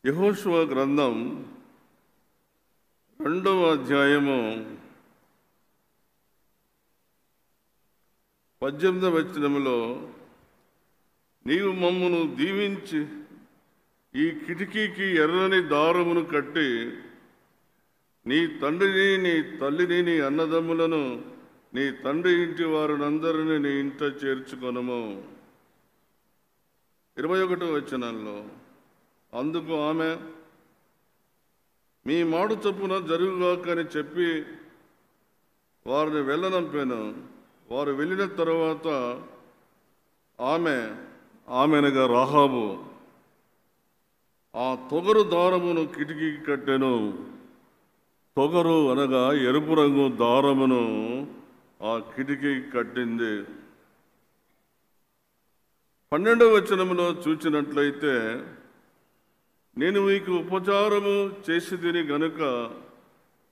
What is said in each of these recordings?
యెహోషువ గ్రంథం 2వ అధ్యాయము 18వ వచనములో, నీవు మమ్మను దీవించి ఈ కిటికీకి ఎర్రని దారమును కట్టి నీ తండ్రిని, నీ తల్లిని, నీ అన్నదమ్ములను, నీ తండ్రి ఇంటి వారినందరినీ నీ ఇంట చేర్చుకొనుము. 21వ వచనంలో, అందుకు ఆమె, మీ మాట చొప్పున జరుగుగాక అని చెప్పి వారిని వెళ్ళనంపాను. వారు వెళ్ళిన తరువాత ఆమెనగా రాహాబు ఆ తొగరు దారమును కిటికీకి కట్టెను. తొగరు అనగా ఎరుపు రంగు దారమును ఆ కిటికీకి కట్టింది. 12వ వచనములో చూచినట్లయితే, నేను మీకు ఉపచారము చేసి తిని గనుక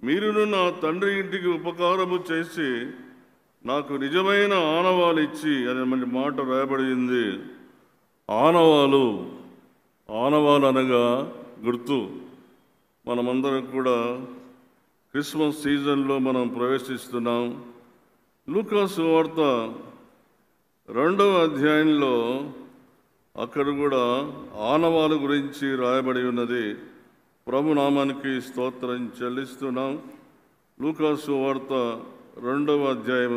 మీరును నా తండ్రి ఇంటికి ఉపకారము చేసి నాకు నిజమైన ఆనవాలు ఇచ్చి అనే మాట రాయబడింది. ఆనవాలు అనగా గుర్తు. మనమందరం కూడా క్రిస్మస్ సీజన్లో మనం ప్రవేశిస్తున్నాం. లూకా సువార్త 2వ అధ్యాయంలో అక్కడ కూడా ఆనవాలు గురించి రాయబడి ఉన్నది. ప్రభు నామానికి స్తోత్రం చెల్లిస్తున్నాం. లూకా సువార్త 2వ అధ్యాయం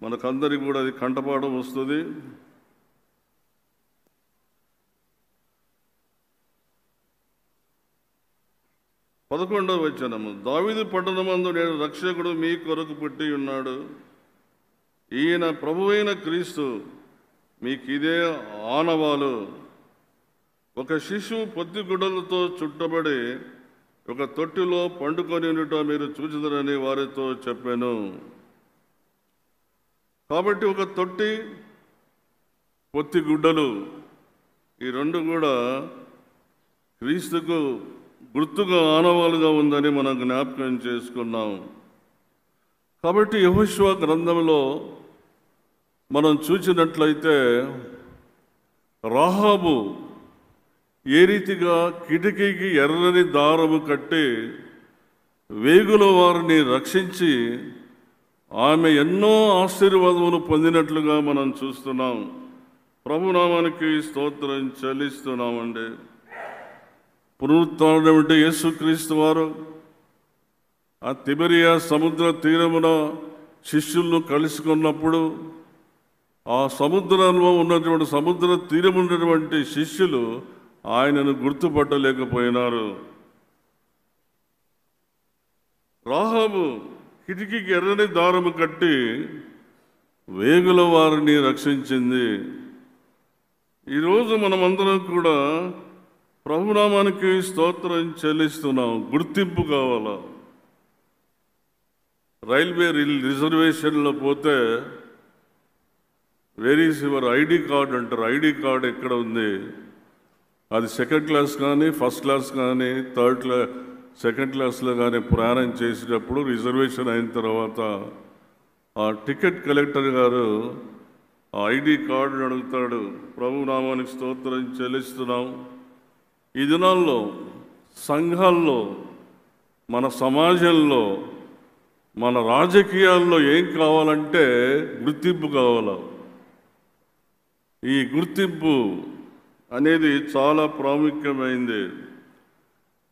మనకందరికి కూడా అది కంఠపాఠం వస్తుంది. పదకొండవ వచనము, దావీదు పట్టణమందు నేడు రక్షకుడు మీ కొరకు పుట్టి ఉన్నాడు. ఈయన ప్రభువైన క్రీస్తు. మీకు ఇదే ఆనవాలు. ఒక శిశువు పొత్తి గుడ్డలతో చుట్టబడి ఒక తొట్టిలో పండుకొని ఉండటం మీరు చూచుదరని వారితో చెప్పాను. కాబట్టి ఒక తొట్టి, పొత్తి గుడ్డలు, ఈ రెండు కూడా క్రీస్తుకు గుర్తుగా ఆనవాలుగా ఉందని మనం జ్ఞాపకం చేసుకున్నాం. కాబట్టి యెహోషువ గ్రంథంలో మనం చూసినట్లయితే రాహాబు ఏ రీతిగా కిటికీకి ఎర్రని దారము కట్టి వేగుల వారిని రక్షించి ఆమె ఎన్నో ఆశీర్వాదములు పొందినట్లుగా మనం చూస్తున్నాం. ప్రభునామానికి స్తోత్రం చెల్లిస్తున్నామండి. పునరుత్థానం అంటే యేసుక్రీస్తు వారు ఆ తిబెరియా సముద్ర తీరమున శిష్యులను కలుసుకున్నప్పుడు ఆ సముద్రంలో ఉన్నటువంటి సముద్ర తీరం ఉన్నటువంటి శిష్యులు ఆయనను గుర్తుపట్టలేకపోయినారు. రాహాబు కిటికీకి ఎర్రని దారము కట్టి వేగుల వారిని రక్షించింది. ఈరోజు మనమందరం కూడా ప్రభునామానికి స్తోత్రం చెల్లిస్తున్నాం. గుర్తింపు కావాలా? రైల్వే రిజర్వేషన్లో పోతే where is your ID card అంటారు. ఐడి కార్డ్ ఎక్కడ ఉంది? అది సెకండ్ క్లాస్ కానీ, ఫస్ట్ క్లాస్ కానీ, సెకండ్ క్లాస్లో కానీ ప్రయాణం చేసేటప్పుడు రిజర్వేషన్ అయిన తర్వాత ఆ టికెట్ కలెక్టర్ గారు ఆ ఐడి కార్డుని అడుగుతాడు. ప్రభు నామానికి స్తోత్రం చెల్లిస్తున్నాం. ఈ దినాల్లో సంఘాల్లో, మన సమాజంలో, మన రాజకీయాల్లో ఏం కావాలంటే గుర్తింపు కావాలా? ఈ గుర్తింపు అనేది చాలా ప్రాముఖ్యమైంది.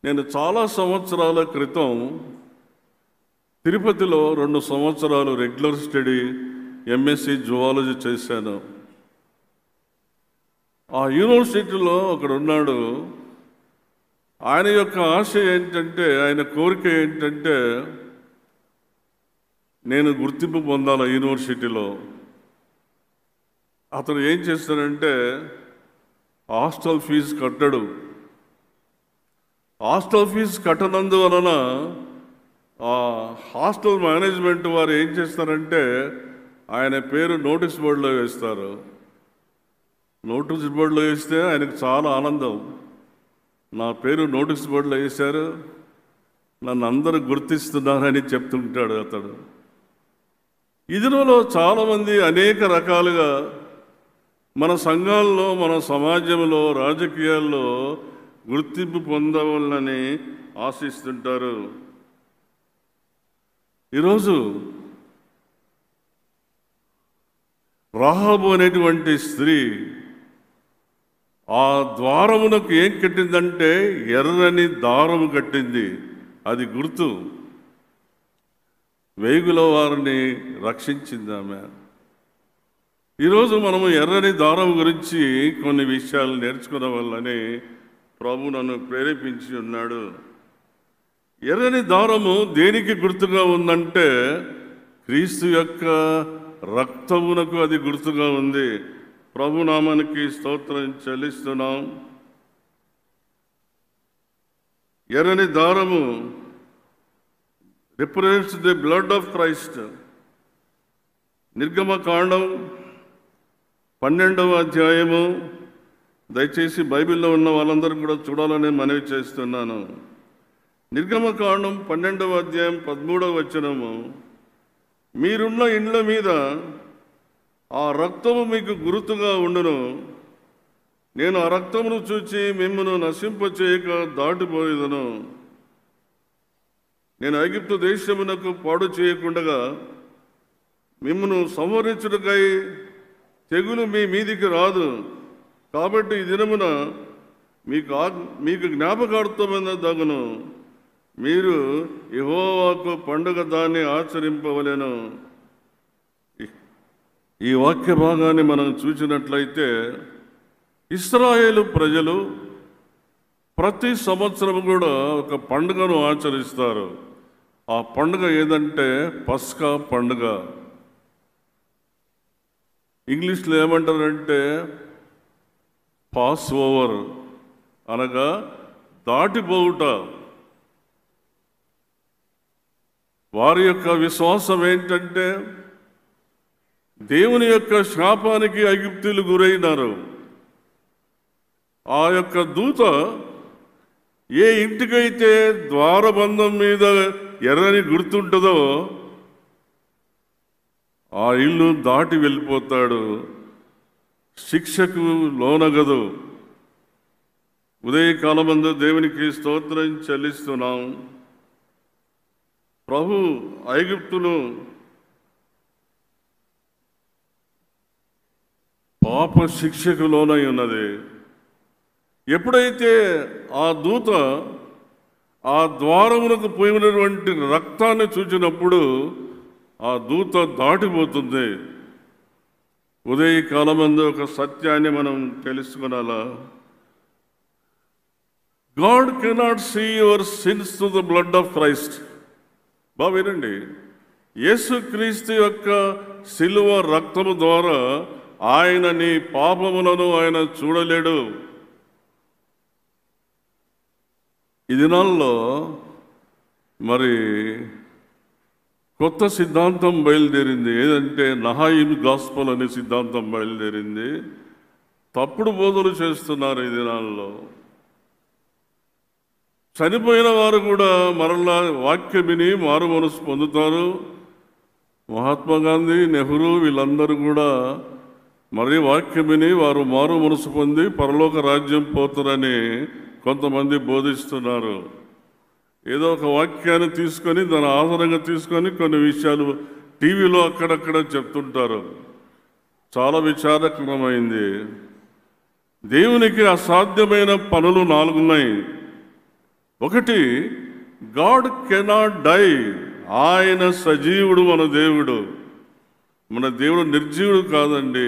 నేను చాలా సంవత్సరాల క్రితం తిరుపతిలో 2 సంవత్సరాలు రెగ్యులర్ స్టడీ ఎంఎస్సి జువాలజీ చేశాను. ఆ యూనివర్సిటీలో ఒకడున్నాడు. ఆయన యొక్క ఆశ ఏంటంటే, ఆయన కోరిక ఏంటంటే, నేను గుర్తింపు పొందాల యూనివర్సిటీలో. అతను ఏం చేస్తాడంటే హాస్టల్ ఫీజు కట్టడు. హాస్టల్ ఫీజు కట్టనందువలన ఆ హాస్టల్ మేనేజ్మెంట్ వారు ఏం చేస్తారంటే ఆయన పేరు నోటీస్ బోర్డులో వేస్తారు. నోటీస్ బోర్డులో వేస్తే ఆయనకు చాలా ఆనందం. నా పేరు నోటీస్ బోర్డులో వేశారు, నన్ను అందరూ గుర్తిస్తున్నారని చెప్తుంటాడు అతడు. ఇదిలో చాలామంది అనేక రకాలుగా మన సంఘాల్లో, మన సమాజంలో, రాజకీయాల్లో గుర్తింపు పొందవాలని ఆశిస్తుంటారు. ఈరోజు రాహాబు అనేటువంటి స్త్రీ ఆ ద్వారమునకు ఏం కట్టిందంటే ఎర్రని దారము కట్టింది. అది గుర్తు. వేగుల వారిని రక్షించింది ఆమె. ఈరోజు మనము ఎర్రని దారం గురించి కొన్ని విషయాలు నేర్చుకునే వల్లని ప్రభు నన్ను ప్రేరేపించి ఉన్నాడు. ఎర్రని దారము దేనికి గుర్తుగా ఉందంటే క్రీస్తు యొక్క రక్తమునకు అది గుర్తుగా ఉంది. ప్రభు నామానికి స్తోత్రం చెల్లిస్తున్నాం. ఎర్రని దారము represents the blood of Christ. నిర్గమకాండం 12వ అధ్యాయము. దయచేసి బైబిల్లో ఉన్న వాళ్ళందరూ కూడా చూడాలని మనవి చేస్తున్నాను. నిర్గమకాండం 12వ అధ్యాయం 13వ వచనము. మీరున్న ఇండ్ల మీద ఆ రక్తము మీకు గుర్తుగా ఉండును. నేను ఆ రక్తమును చూచి మిమ్మను నశింపచేయక దాటిపోయేదను. నేను ఐగుప్తు దేశమునకు పాడు చేయకుండగా మిమ్మను సంహరించుటకై తెగులు మీ మీదికి రాదు. కాబట్టి ఈ దినమున మీకు జ్ఞాపకార్థమైన దగును. మీరు యెహోవాకు పండుగ దాన్ని ఆచరింపవలెను. ఈ వాక్య భాగాన్ని మనం చూసినట్లయితే ఇశ్రాయేలు ప్రజలు ప్రతి సంవత్సరం కూడా ఒక పండుగను ఆచరిస్తారు. ఆ పండుగ ఏదంటే పస్కా పండుగ. ఇంగ్లీష్లో ఏమంటారంటే పాస్ ఓవర్, అనగా దాటిపోవుట. వారి యొక్క విశ్వాసం ఏంటంటే దేవుని యొక్క శాపానికి ఐగుప్తీయులు గురైనారు. ఆ యొక్క దూత ఏ ఇంటికైతే ద్వారబంధం మీద ఎర్రని గుర్తుంటుందో ఆ ఇల్లు దాటి వెళ్ళిపోతాడు, శిక్షకు లోనగదు. ఉదయకాలమందు దేవునికి స్తోత్రం చెల్లిస్తున్నాం. ప్రభు ఐగుప్తును పాప శిక్షకు లోనై ఉన్నది. ఎప్పుడైతే ఆ దూత ఆ ద్వారమునకు పోయినటువంటి రక్తాన్ని చూచినప్పుడు ఆ దూత దాటిపోతుంది. ఉదయకాలమందు ఒక సత్యాన్ని మనం తెలుసుకునాలా. God cannot see your sins to the blood of Christ. బాగా వినండి, యేసుక్రీస్తు యొక్క శిలువ రక్తము ద్వారా ఆయన నీ పాపములను ఆయన చూడలేడు. ఈ దినాల్లో మరి కొత్త సిద్ధాంతం బయలుదేరింది. ఏదంటే నహాయిమ్ గాస్పల్ అనే సిద్ధాంతం బయలుదేరింది. తప్పుడు బోధలు చేస్తున్నారు ఈ దినాల్లో. చనిపోయిన వారు కూడా మరలా వాక్యం విని మారు మనసు పొందుతారు. మహాత్మా గాంధీ, నెహ్రూ వీళ్ళందరూ కూడా మరి వాక్యం విని వారు మారు మనసు పొంది పరలోక రాజ్యం పోతారని కొంతమంది బోధిస్తున్నారు. ఏదో ఒక వాక్యాన్ని తీసుకొని దాని ఆధారంగా తీసుకొని కొన్ని విషయాలు టీవీలో అక్కడక్కడ చెప్తుంటారు. చాలా విచారకరమైంది. దేవునికి అసాధ్యమైన పనులు 4 ఉన్నాయి. ఒకటి, గాడ్ కెనాట్ డై. ఆయన సజీవుడు. మన దేవుడు నిర్జీవుడు కాదండి,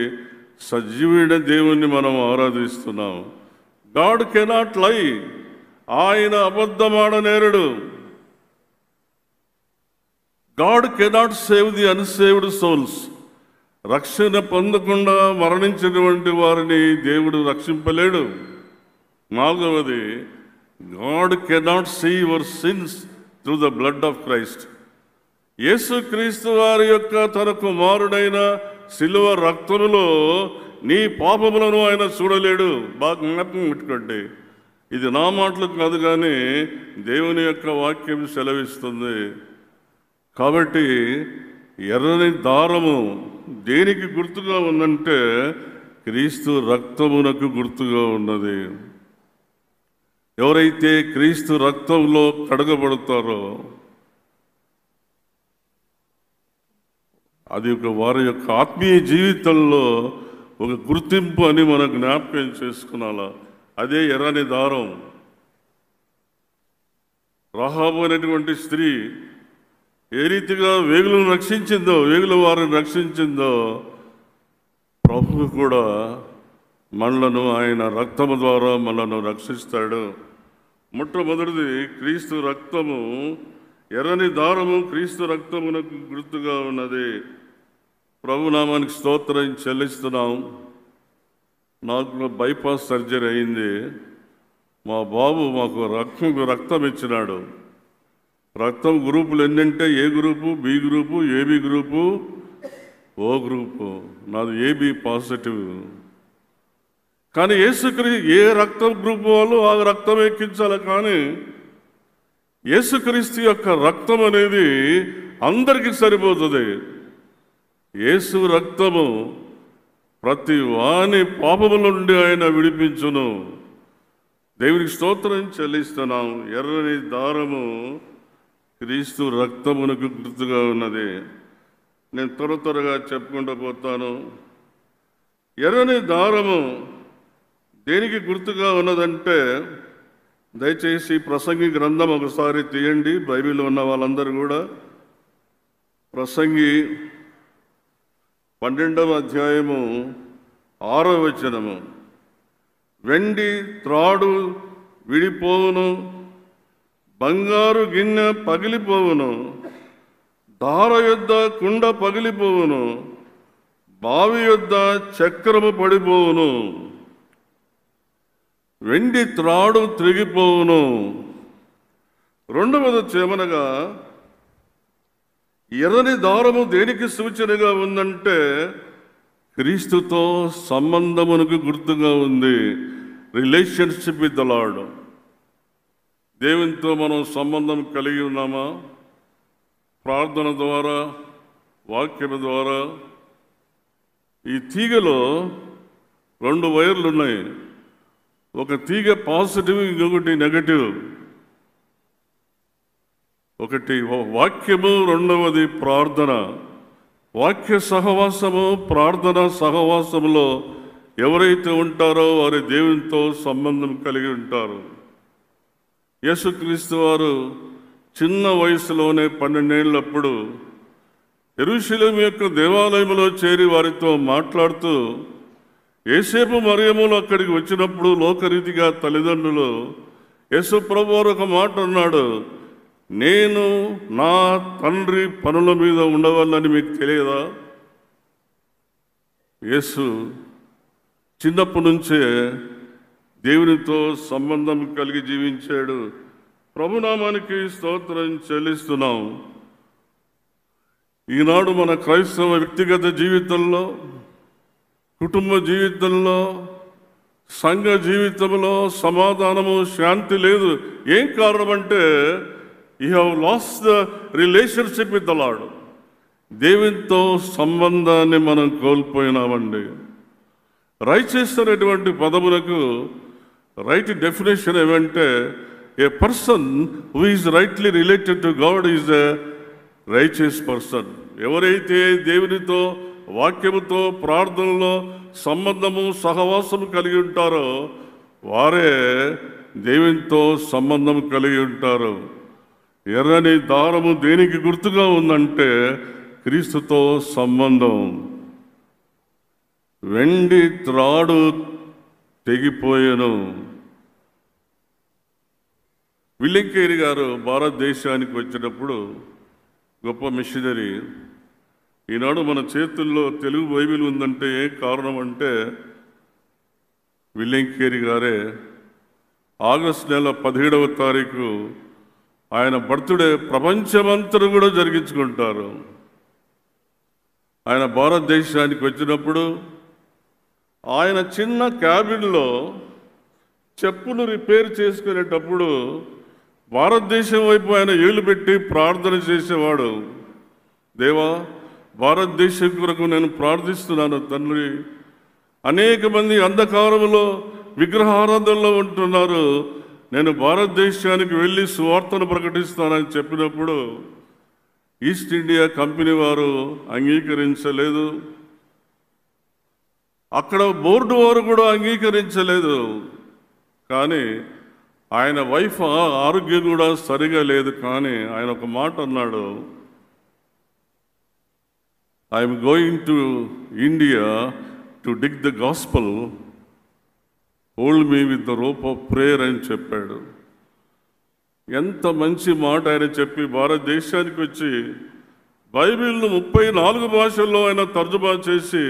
సజీవుడ దేవుణ్ణి మనం ఆరాధిస్తున్నాం. God cannot lie. ఆయన అబద్ధమాడనేరడు. God cannot save the unsaved souls. రక్షణ పొందకుండా మరణించినటువంటి వారిని దేవుడు రక్షింపలేడు. 4వది, God cannot see your sins through the blood of Christ. యేసుక్రీస్తు వారి యొక్క తన కుమారుడైన శిలువ రక్తములో నీ పాపములను ఆయన చూడలేడు. బాగా జ్ఞాపకం పెట్టుకోండి. ఇది నా మాటలు కాదు, కానీ దేవుని యొక్క వాక్యం సెలవిస్తుంది. కాబట్టి ఎర్రని దారము దేనికి గుర్తుగా ఉందంటే క్రీస్తు రక్తమునకు గుర్తుగా ఉన్నది. ఎవరైతే క్రీస్తు రక్తంలో కడగబడతారో అది వారి యొక్క ఆత్మీయ జీవితంలో ఒక గుర్తింపు అని మనం జ్ఞాపకం చేసుకున్నాలా. అదే ఎర్రని దారం. రాహాబు అనేటువంటి స్త్రీ ఏ రీతిగా వేగులను రక్షించిందో, వేగుల వారిని రక్షించిందో, ప్రభువు కూడా మనలను ఆయన రక్తము ద్వారా మనలను రక్షిస్తాడు. మొట్టమొదటిది క్రీస్తు రక్తము, ఎర్రని దారము క్రీస్తు రక్తమునకు గుర్తుగా ఉన్నది. ప్రభునామానికి స్తోత్రం చెల్లిస్తున్నాం. నాకు బైపాస్ సర్జరీ అయింది. మా బాబు మాకు రక్తం ఇచ్చినాడు. రక్తం గ్రూపులు ఎన్నంటే A group, B group, AB group, O group. నాది ఏబి పాజిటివ్. కానీ ఏ రక్తం గ్రూపు వాళ్ళు ఆ రక్తం ఎక్కించాలి. కానీ యేసుక్రీస్తు యొక్క రక్తం అనేది అందరికీ సరిపోతుంది. యేసు రక్తము ప్రతి వాని పాపముల నుండి ఆయన విడిపించును. దేవునికి స్తోత్రం చెల్లిస్తున్నాం. ఎర్రని దారము క్రీస్తు రక్తమునకు గుర్తుగా ఉన్నది. నేను త్వరగా చెప్పుకుంటూ పోతాను. ఎర్రని దారము దేనికి గుర్తుగా ఉన్నదంటే, దయచేసి ప్రసంగి గ్రంథం ఒకసారి తీయండి. బైబిల్లో ఉన్న వాళ్ళందరూ కూడా ప్రసంగి 12వ అధ్యాయము 6వ వచనము. వెండి త్రాడు విడిపోవును, బంగారు గిన్నె పగిలిపోవును, దార యొద్ద కుండ పగిలిపోవును, బావి యొద్ద చక్రము పడిపోవును, వెండి త్రాడు త్రిగిపోవును. రెండవది చేమనగా ఎర్రని దారము దేనికి సూచనగా ఉందంటే క్రీస్తుతో సంబంధమునకు గుర్తుగా ఉంది. Relationship with the Lord. దేవునితో మనం సంబంధం కలిగి ఉన్నామా? ప్రార్థన ద్వారా, వాక్యం ద్వారా. ఈ తీగలో 2 వైర్లు ఉన్నాయి. ఒక తీగ పాజిటివ్, ఇంకొకటి నెగటివ్. ఒకటి వాక్యము, రెండవది ప్రార్థన. వాక్య సహవాసము, ప్రార్థన సహవాసములో ఎవరైతే ఉంటారో వారి దేవునితో సంబంధం కలిగి ఉంటారు. యేసుక్రీస్తు వారు చిన్న వయసులోనే 12 ఏళ్ళప్పుడు యెరూషలేము యొక్క దేవాలయంలో చేరి వారితో మాట్లాడుతూ, యేసేపు మరియములు అక్కడికి వచ్చినప్పుడు లోకరీతిగా తల్లిదండ్రులు, యేసు ప్రభువారు ఒక మాట అన్నాడు, నేను నా తండ్రి పనుల మీద ఉండవాలని మీకు తెలియదా? యేసు చిన్నప్పటి నుంచే దేవునితో సంబంధం కలిగి జీవించాడు. ప్రభునామానికి స్తోత్రం చెల్లిస్తున్నాం. ఈనాడు మన క్రైస్తవ వ్యక్తిగత జీవితంలో, కుటుంబ జీవితంలో, సంఘ జీవితంలో సమాధానము, శాంతి లేదు. ఏం కారణం అంటే you have lost the relationship with the Lord. దేవునితో సంబంధాన్ని మనం కోల్పోయినామండి. రైచియస్ అనేటువంటి పదములకు రైట్ డెఫినేషన్ ఏమంటే, a person who is rightly related to God is a righteous person. ఎవరైతే దేవునితో, వాక్యముతో, ప్రార్థనలో సంబంధము, సహవాసము కలిగి ఉంటారో వారే దేవునితో సంబంధం కలిగి ఉంటారు. ఎర్రని దారము దేనికి గుర్తుగా ఉందంటే క్రీస్తుతో సంబంధం. వెండి త్రాడు తెగిపోయెను. విలియం కేరీ గారు భారతదేశానికి వచ్చినప్పుడు గొప్ప మిషనరీ. ఈనాడు మన చేతుల్లో తెలుగు బైబిల్ ఉందంటే ఏ కారణం అంటే విలియం కేరీ గారే. ఆగస్టు నెల 17వ తారీఖు ఆయన బర్త్డే ప్రపంచమంతా కూడా జరిగించుకుంటారు. ఆయన భారతదేశానికి వచ్చినప్పుడు ఆయన చిన్న క్యాబిన్లో చెప్పులు రిపేర్ చేసుకునేటప్పుడు భారతదేశం వైపు ఆయన ఏళ్ళు పెట్టి ప్రార్థన చేసేవాడు. దేవా, భారతదేశం కొరకు నేను ప్రార్థిస్తున్నాను తండ్రి. అనేక మంది అంధకారంలో విగ్రహారాధనలో ఉంటున్నారు. నేను భారతదేశానికి వెళ్ళి సువార్తను ప్రకటిస్తానని చెప్పినప్పుడు ఈస్ట్ ఇండియా కంపెనీ వారు అంగీకరించలేదు. అక్కడ బోర్డు వారు కూడా అంగీకరించలేదు. కానీ ఆయన వైఫ్ ఆరోగ్యం కూడా సరిగా లేదు. కానీ ఆయన ఒక మాట అన్నాడు, I'm going to India to dig the gospel, hold me with the rope of prayer అని చెప్పాడు. ఎంత మంచి మాట ఆయన చెప్పి భారతదేశానికి వచ్చి బైబిల్ను 34 భాషల్లో ఆయన తర్జుమా చేసి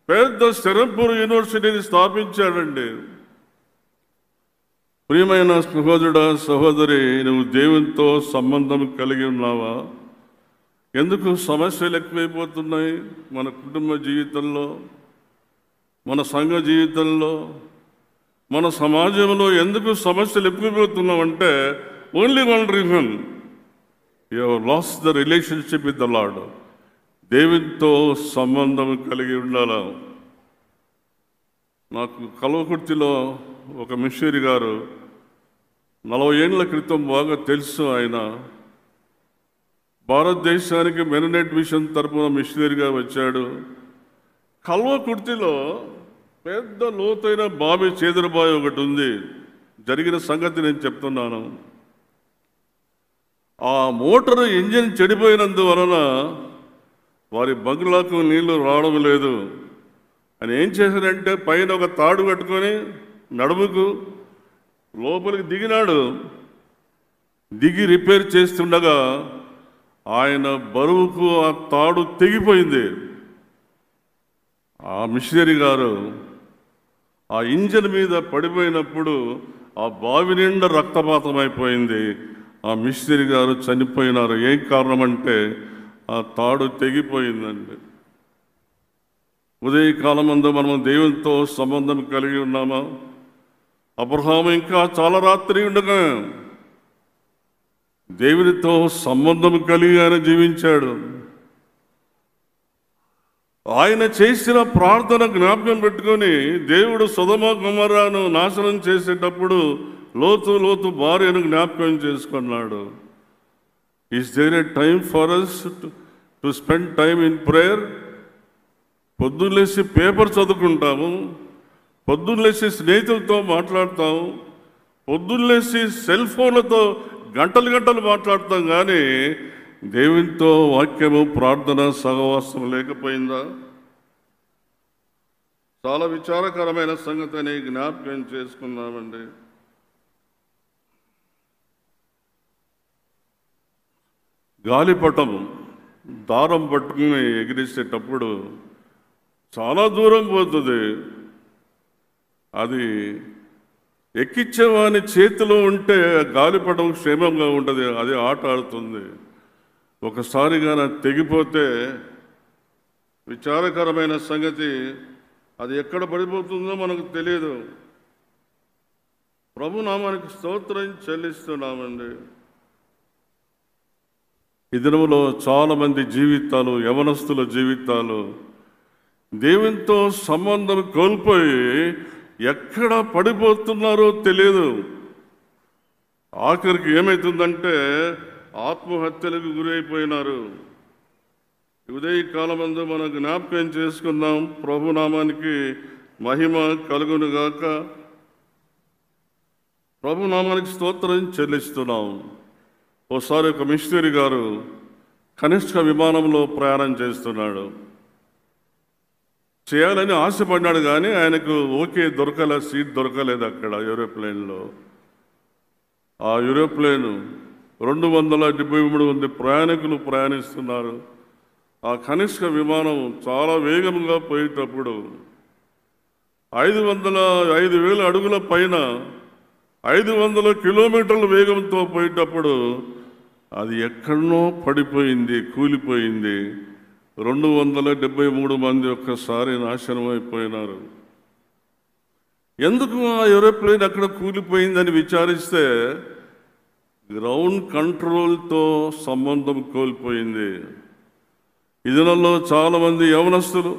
పెద్ద స్థిరంపూర్ యూనివర్సిటీని స్థాపించాడండి. ప్రియమైన సహోదరుడా, సహోదరి, నువ్వు దేవునితో సంబంధం కలిగి ఉన్నావా? ఎందుకు సమస్యలు ఎక్కువైపోతున్నాయి మన కుటుంబ జీవితంలో, మన సంఘ జీవితంలో, మన సమాజంలో? ఎందుకు సమస్యలు ఎక్కువైపోతున్నామంటే only one reason, you have lost the relationship with the Lord. దేవునితో సంబంధం కలిగి ఉండాలా. నాకు కల్వకుర్తిలో ఒక మిషనరీ గారు 40 ఏళ్ల క్రితం బాగా తెలుసు. ఆయన భారతదేశానికి మెననైట్ మిషన్ తరపున మిషనరీగా వచ్చాడు. కల్వకుర్తిలో పెద్ద లోతైన బావి, చేదురుబావి ఒకటి ఉంది. జరిగిన సంగతి నేను చెప్తున్నాను. ఆ మోటార్ ఇంజిన్ చెడిపోయినందువలన వారి బంగ్లాకు నీళ్లు రావడం లేదు. ఆయన ఏం చేశాడంటే పైన ఒక తాడు కట్టుకొని నడుముకు లోపలికి దిగినాడు. దిగి రిపేర్ చేస్తుండగా ఆయన బరువుకు ఆ తాడు తెగిపోయింది. ఆ మిషనరీ గారు ఆ ఇంజన్ మీద పడిపోయినప్పుడు ఆ బావి నిండా రక్తపాతం అయిపోయింది. ఆ మిషనరీ గారు చనిపోయినారు. ఏం కారణం అంటే ఆ తాడు తెగిపోయిందండి. ఉదయకాలమందు మనం దేవునితో సంబంధం కలిగి ఉన్నామా? అబ్రహాము ఇంకా చాలా రాత్రి ఉండగా దేవునితో సంబంధం కలిగి ఆయన జీవించాడు. ఆయన చేసిన ప్రార్థన జ్ఞాపకం పెట్టుకొని దేవుడు సొదొమ గొమొర్రాను నాశనం చేసేటప్పుడు లోతు భార్యను జ్ఞాపకం చేసుకున్నాడు. Is there a time for us to spend time in prayer? పొద్దున్నేసి పేపర్ చదువుకుంటాము, పొద్దున్నేసి స్నేహితులతో మాట్లాడతాము, పొద్దున్నేసి సెల్ ఫోన్లతో గంటలు మాట్లాడతాం. కానీ దేవునితో వాక్యము, ప్రార్థన, సహవాసం లేకపోయిందా? చాలా విచారకరమైన సంగతిని జ్ఞాపకం చేసుకున్నామండి. గాలిపటం దారం పట్టుకుని ఎగిరేసేటప్పుడు చాలా దూరం పోతుంది. అది ఎక్కించేవాని చేతిలో ఉంటే గాలిపటం క్షేమంగా ఉంటుంది, అది ఆట ఆడుతుంది. ఒకసారిగా తెగిపోతే విచారకరమైన సంగతి, అది ఎక్కడ పడిపోతుందో మనకు తెలియదు. ప్రభునామానికి స్తోత్రం చెల్లిస్తున్నామండి. ఈ దినంలో చాలామంది జీవితాలు, యవనస్తుల జీవితాలు దేవునితో సంబంధం కోల్పోయి ఎక్కడ పడిపోతున్నారో తెలియదు. ఆఖరికి ఏమవుతుందంటే ఆత్మహత్యలకు గురైపోయినారు. ఉదయకాలమందు మనం జ్ఞాపకం చేసుకుందాం. ప్రభునామానికి మహిమ కలుగునుగాక. ప్రభునామానికి స్తోత్రం చెల్లిస్తున్నాం. ఓసారి ఒక మిషనరీ గారు కనిష్క విమానంలో ప్రయాణం చేస్తున్నాడు. చేయాలని ఆశపడ్డాడు, కానీ ఆయనకు సీట్ దొరకలేదు అక్కడ ఏరోప్లేన్లో. ఆ ఏరోప్లేన్ 273 మంది ప్రయాణికులు ప్రయాణిస్తున్నారు. ఆ కనిష్క విమానం చాలా వేగంగా పోయేటప్పుడు 5,000 అడుగుల పైన 500 కిలోమీటర్ల వేగంతో పోయేటప్పుడు అది ఎక్కడనో పడిపోయింది, కూలిపోయింది. 273 మంది ఒక్కసారి నాశనం అయిపోయినారు. ఎందుకు ఆ ఏరోప్లేన్ అక్కడ కూలిపోయిందని విచారిస్తే గ్రౌండ్ కంట్రోల్తో సంబంధం కోల్పోయింది. ఈ దినాల్లో చాలామంది యవనస్తులు,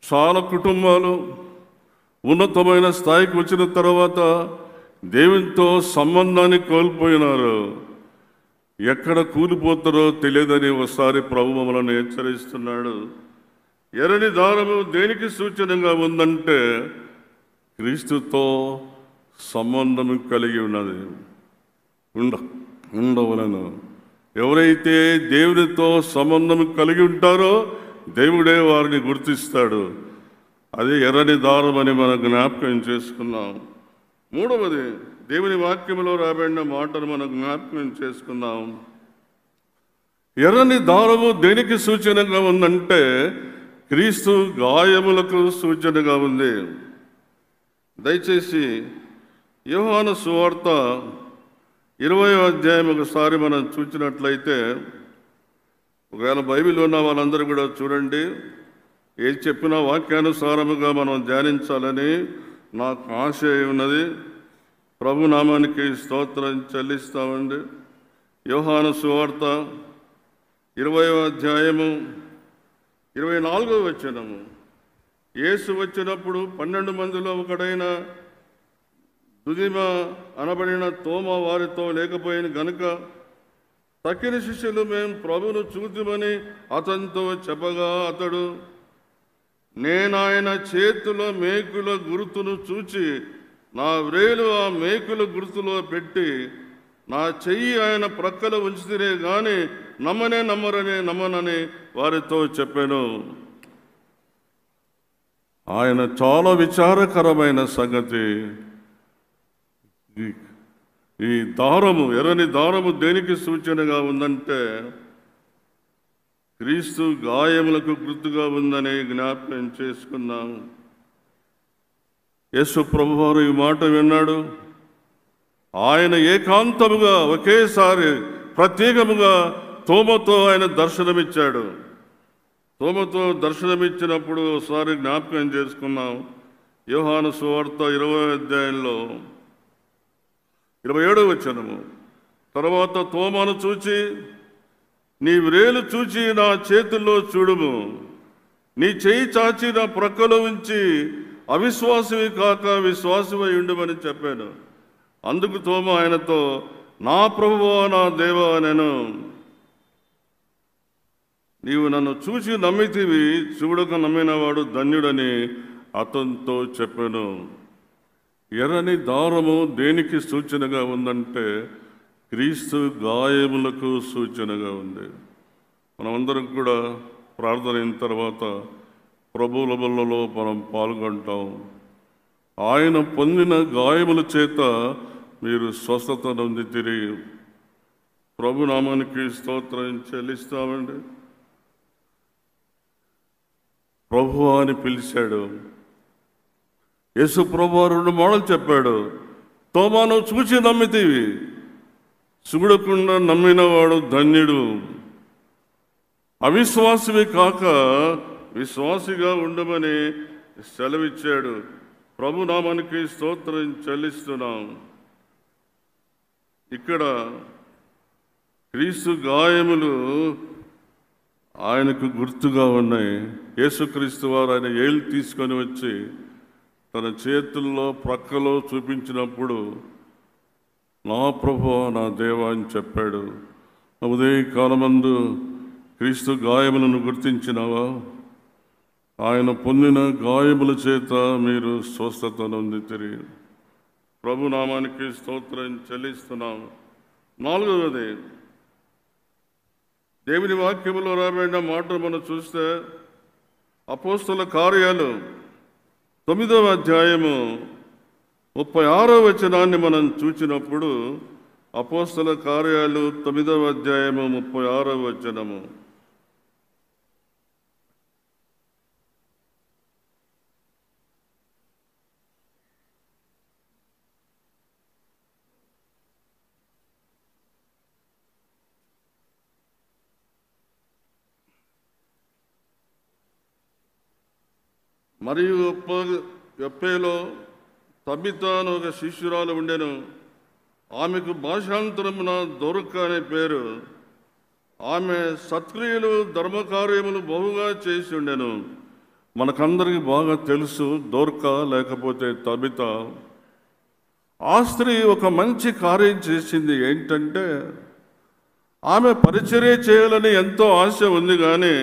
చాలా కుటుంబాలు ఉన్నతమైన స్థాయికి వచ్చిన తర్వాత దేవునితో సంబంధాన్ని కోల్పోయినారు, ఎక్కడ కూలిపోతారో తెలియదని ఒకసారి ప్రభు మమ్మల్ని హెచ్చరిస్తున్నాడు. ఎర్రని దారము దేనికి సూచనగా ఉందంటే క్రీస్తుతో సంబంధం కలిగి ఉన్నది ఉండవలను. ఎవరైతే దేవునితో సంబంధం కలిగి ఉంటారో దేవుడే వారిని గుర్తిస్తాడు. అది ఎర్రని దారం అని మనం జ్ఞాపకం చేసుకున్నాం. మూడవది, దేవుని వాక్యంలో రాబడిన మాటను మనం జ్ఞాపకం చేసుకున్నాం. ఎర్రని దారము దేనికి సూచనగా ఉందంటే క్రీస్తు గాయములకు సూచనగా ఉంది. దయచేసి యోహాను సువార్త 20వ అధ్యాయం ఒకసారి మనం చూసినట్లయితే, ఒకవేళ బైబిల్ ఉన్న వాళ్ళందరూ కూడా చూడండి. ఏది చెప్పినా వాక్యానుసారముగా మనం ధ్యానించాలని నాకు ఆశ ఉన్నది. ప్రభు నామానికి స్తోత్రం చెల్లిస్తామండి. యోహాను సువార్త 20వ అధ్యాయము 24వ వచనము. యేసు వచ్చినప్పుడు 12 మందిలో ఒకడైన దుదిమ అనబడిన తోమ వారితో లేకపోయిన గనుక తక్కిన శిష్యులు మేము ప్రభును చూద్దామని అతనితో చెప్పగా, అతడు, నేనాయన చేతుల మేకుల గుర్తును చూచి నా వ్రేలు ఆ మేకుల గుర్తులో పెట్టి నా చెయ్యి ఆయన ప్రక్కలో ఉంచితేనే గాని నమ్మనని వారితో చెప్పాను. ఆయన చాలా విచారకరమైన సంగతి. ఈ దారము, ఎర్రని దారము దేనికి సూచనగా ఉందంటే క్రీస్తు గాయములకు గుర్తుగా ఉందని జ్ఞాపకం చేసుకున్నాం. యేసు ప్రభువారు ఈ మాట విన్నాడు. ఆయన ఏకాంతముగా ఒకేసారి ప్రత్యేకముగా తోమతో ఆయన దర్శనమిచ్చాడు. తోమతో దర్శనమిచ్చినప్పుడు ఒకసారి జ్ఞాపకం చేసుకున్నాం. యోహాను సువార్త 20వ అధ్యాయంలో 27వ వచనము. తర్వాత తోమాను చూచి, నీ వ్రేలు చూచి నా చేతుల్లో చూడుము, నీ చేయి చాచి నా ప్రక్కలో ఉంచి అవిశ్వాసవి కాక విశ్వాసమై ఉండుమని చెప్పాను. అందుకు తోమ ఆయనతో, నా ప్రభువా నా దేవా నేను, నీవు నన్ను చూసి నమ్మితివి, చూడక నమ్మినవాడు ధన్యుడని అతనితో చెప్పాను. ఎర్రని దారము దేనికి సూచనగా ఉందంటే క్రీస్తు గాయములకు సూచనగా ఉంది. మనమందరం కూడా ప్రార్థన అయిన తర్వాత ప్రభువుల బల్లలో మనం పాల్గొంటాం. ఆయన పొందిన గాయముల చేత మీరు స్వస్థత నొందితిరి. ప్రభు నామానికి స్తోత్రం చెల్లిస్తామండి. ప్రభువా అని పిలిచాడు. యేసు ప్రభువా 2 మాటలు చెప్పాడు. తోమాను చూచి నమ్మితివి, చూడకుండా నమ్మినవాడు ధన్యుడు. అవిశ్వాసమే కాక విశ్వాసిగా ఉండమని సెలవిచ్చాడు. ప్రభు నామానికి స్తోత్రం చెల్లిస్తున్నాం. ఇక్కడ క్రీస్తు గాయములు ఆయనకు గుర్తుగా ఉన్నాయి. యేసుక్రీస్తు వారు ఆయన ఏళ్ళు తీసుకొని వచ్చి తన చేతుల్లో ప్రక్కలో చూపించినప్పుడు నా ప్రభువా నా దేవా అని చెప్పాడు. ఉదయ కాలమందు క్రీస్తు గాయములను గుర్తించినావా? ఆయన పొందిన గాయముల చేత మీరు స్వస్థత నొందితిరి. ప్రభు నామానికి స్తోత్రం చెల్లిస్తున్నాం. 4వది, దేవుని వాక్యములో రాబడిన మాట మనం చూస్తే అపోస్తల కార్యాలు 9వ అధ్యాయము 36వ వచనాన్ని మనం చూచినప్పుడు, అపోస్తల కార్యాలు 9వ అధ్యాయము 36వ వచనము. మరియు యొప్పేలో తబిత అని ఒక శిష్యురాలు ఉండెను. ఆమెకు భాషాంతరమున దొరక అనే పేరు. ఆమె సత్క్రియలు ధర్మకార్యములు బహుగా చేసి ఉండెను. మనకందరికి బాగా తెలుసు దొరక లేకపోతే తబిత. ఆ స్త్రీ ఒక మంచి కార్యం చేసింది. ఏంటంటే, ఆమె పరిచర్య చేయాలని ఎంతో ఆశ ఉంది, కానీ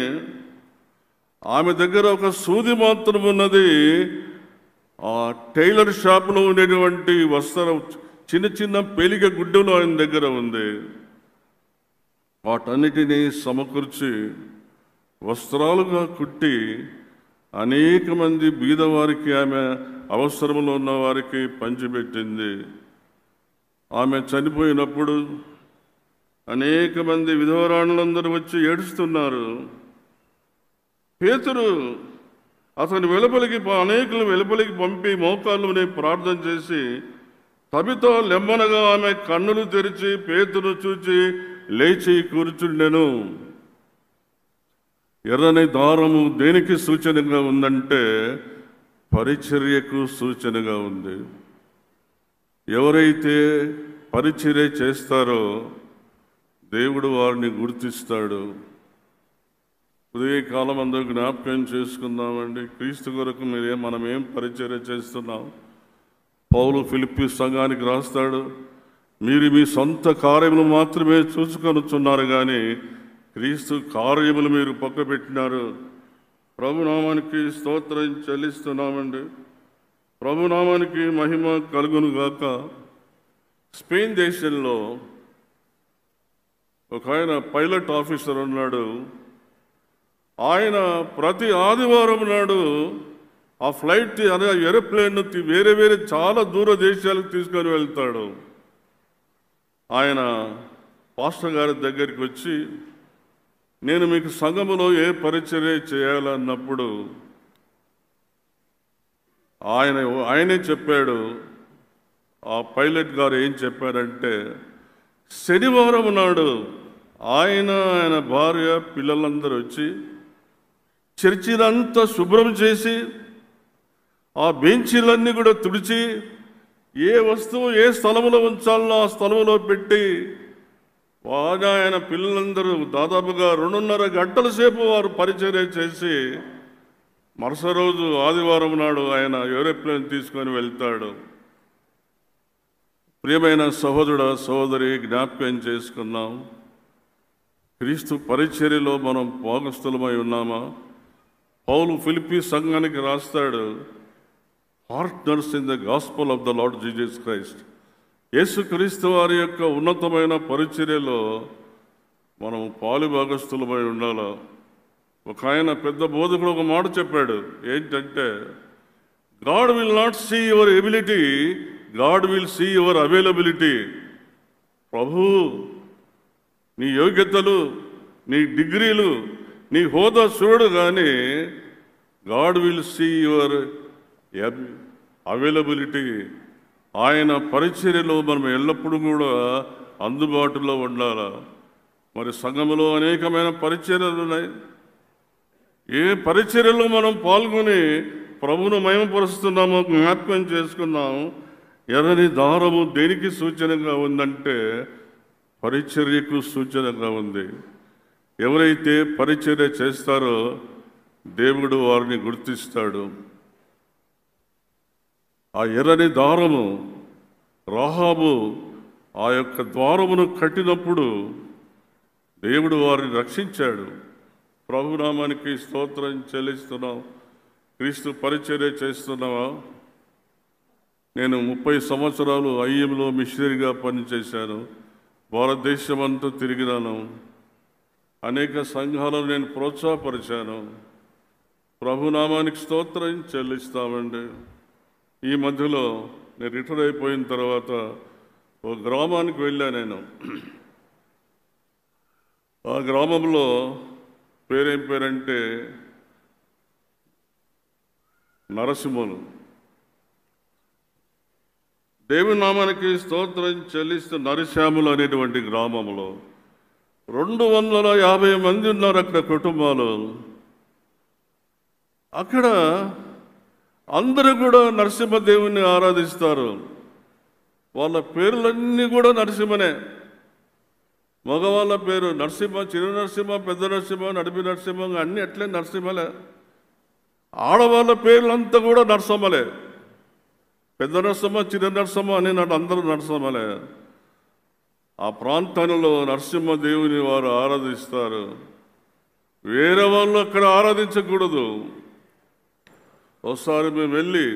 ఆమె దగ్గర ఒక సూది మాత్రం ఉన్నది. ఆ టైలర్ షాపులో ఉండేటువంటి వస్త్రం, చిన్న చిన్న పేలిక గుడ్డలు ఆయన దగ్గర ఉంది. వాటన్నిటినీ సమకూర్చి వస్త్రాలుగా కుట్టి అనేక మంది బీదవారికి, ఆమె అవసరంలో ఉన్న వారికి పంచిపెట్టింది. ఆమె చనిపోయినప్పుడు అనేక మంది విధవరాణులందరూ వచ్చి ఏడుస్తున్నారు. పేతురు అతని అనేకులు వెలుపలికి పంపి మోకాళ్ళుని ప్రార్థన చేసి, తబితో లెమ్మనగా ఆమె కన్నులు తెరిచి పేతురు చూచి లేచి కూర్చుండెను. ఎర్రని దారము దేనికి సూచనగా ఉందంటే, పరిచర్యకు సూచనగా ఉంది. ఎవరైతే పరిచర్య చేస్తారో దేవుడు వారిని గుర్తిస్తాడు. ఉదయ కాలం అందరూ జ్ఞాపకం చేసుకుందామండి. క్రీస్తు కొరకు మనమేం పరిచర్య చేస్తున్నాం? పౌలు ఫిలిప్పీ సంఘానికి రాస్తాడు, మీరు మీ సొంత కార్యములు మాత్రమే చూసుకొనుచున్నారు, కానీ క్రీస్తు కార్యములు మీరు పక్కబెట్టినారు. ప్రభునామానికి స్తోత్రం చెల్లిస్తున్నామండి. ప్రభునామానికి మహిమ కలుగును గాక. స్పెయిన్ దేశంలో ఒక ఆయన పైలట్ ఆఫీసర్ ఉన్నాడు. ఆయన ప్రతి ఆదివారం నాడు ఆ ఫ్లైట్ ఏరోప్లేన్ వేరే వేరే చాలా దూర దేశాలకు తీసుకొని వెళ్తాడు. ఆయన పాస్టర్ గారి దగ్గరికి వచ్చి, నేను మీకు సంఘములో ఏ పరిచర్య చేయాలన్నప్పుడు ఆయనే చెప్పాడు. ఆ పైలట్ గారు ఏం చెప్పారంటే, శనివారం నాడు ఆయన భార్య పిల్లలందరూ వచ్చి చర్చినంతా శుభ్రం చేసి, ఆ బెంచీలన్నీ కూడా తుడిచి, ఏ వస్తువు ఏ స్థలంలో ఉంచాలో ఆ స్థలంలో పెట్టి, ఆయన పిల్లలందరూ దాదాపుగా 2.5 గంటల సేపు వారు పరిచర్య చేసి, మరుసటి రోజు ఆదివారం నాడు ఆయన ఏరోప్లేన్ తీసుకొని వెళ్తాడు. ప్రియమైన సహోదరుడ సహోదరి, జ్ఞాపకం చేసుకున్నాం, క్రీస్తు పరిచర్యలో మనం భాగస్థులమై ఉన్నామా? పౌలు ఫిలిప్పీ సంఘానికి రాస్తాడు, partners in the gospel of the lord Jesus Christ. యేసుక్రీస్తు వారి యొక్క ఉన్నతమైన పరిచర్యలో మనం పాలుభాగస్థులమై ఉండాలి. ఒక ఆయన పెద్ద బోధకుడు ఒక మాట చెప్పాడు. ఏంటంటే, God will not see your ability, God will see your availability. ప్రభు నీ యోగ్యతలు, నీ డిగ్రీలు, నీ హోదా చూడు, కానీ God will see your availability. ఆయన పరిచర్యలో మనం ఎల్లప్పుడూ కూడా అందుబాటులో ఉండాలి. మరి సంఘములో అనేకమైన పరిచర్యలు ఉన్నాయి. ఏ పరిచర్యలో మనం పాల్గొని ప్రభువును మహిమపరుస్తున్నామో జ్ఞాపకం చేసుకున్నాం. ఎర్రని దారము దేనికి సూచనగా ఉందంటే, పరిచర్యకు సూచనగా ఉంది. ఎవరైతే పరిచర్య చేస్తారో దేవుడు వారిని గుర్తిస్తాడు. ఆ ఎర్రని దారము, రాహాబు ఆ యొక్క ద్వారమును కట్టినప్పుడు దేవుడు వారిని రక్షించాడు. ప్రభునామానికి స్తోత్రం చెల్లిస్తున్నాం. క్రీస్తు పరిచర్య చేస్తున్నావా? నేను 30 సంవత్సరాలు ఐఎంలో మిషనరీగా పనిచేశాను. భారతదేశం అంతా తిరిగినాను. అనేక సంఘాలను నేను ప్రోత్సాహపరిచాను. ప్రభునామానికి స్తోత్రం చెల్లిస్తామండి. ఈ మధ్యలో నేను రిటైర్ అయిపోయిన తర్వాత ఒక గ్రామానికి వెళ్ళాను. నేను ఆ గ్రామంలో పేరేం పేరంటే నరసింహులు. దేవుని నామానికి స్తోత్రం చెల్లిస్తూ నరశ్యాములు అనేటువంటి గ్రామంలో 250 మంది ఉన్నారు అక్కడ కుటుంబాలు. అక్కడ అందరూ కూడా నరసింహదేవుని ఆరాధిస్తారు. వాళ్ళ పేర్లన్నీ కూడా నరసింహనే. మగవాళ్ళ పేరు నరసింహ, చిరు నరసింహ, పెద్ద నరసింహ, నడిపి నరసింహ, అన్నీ అట్లే నరసింహలే. ఆడవాళ్ళ పేర్లంతా కూడా నరసింహలే. పెద్ద నరసమ్మ, చిన్న నరసమ్మ అని నాడు అందరూ నరసమ్మలే. ఆ ప్రాంతంలో నరసింహదేవుని వారు ఆరాధిస్తారు. వేరే వాళ్ళు అక్కడ ఆరాధించకూడదు. ఒకసారి మేము వెళ్ళి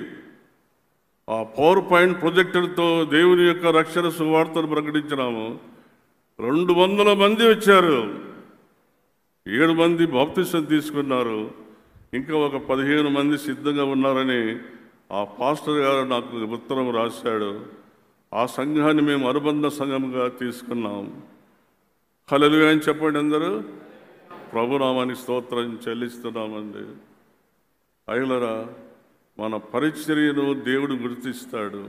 ఆ పవర్ పాయింట్ ప్రొజెక్టర్తో దేవుని యొక్క రక్షణ సువార్తను ప్రకటించినాము. 200 మంది వచ్చారు. 7 మంది బాప్తిసం తీసుకున్నారు. ఇంకా ఒక 15 మంది సిద్ధంగా ఉన్నారని ఆ పాస్టర్ గారు నాకు ఉత్తరం రాశాడు. ఆ సంఘాన్ని మేము అనుబంధ సంఘంగా తీసుకున్నాం. హల్లెలూయా అని చెప్పండి అందరూ. ప్రభునామానికి స్తోత్రం చెల్లిస్తున్నామండి. అయ్యలరా, మన పరిచర్యను దేవుడు గుర్తిస్తాడు.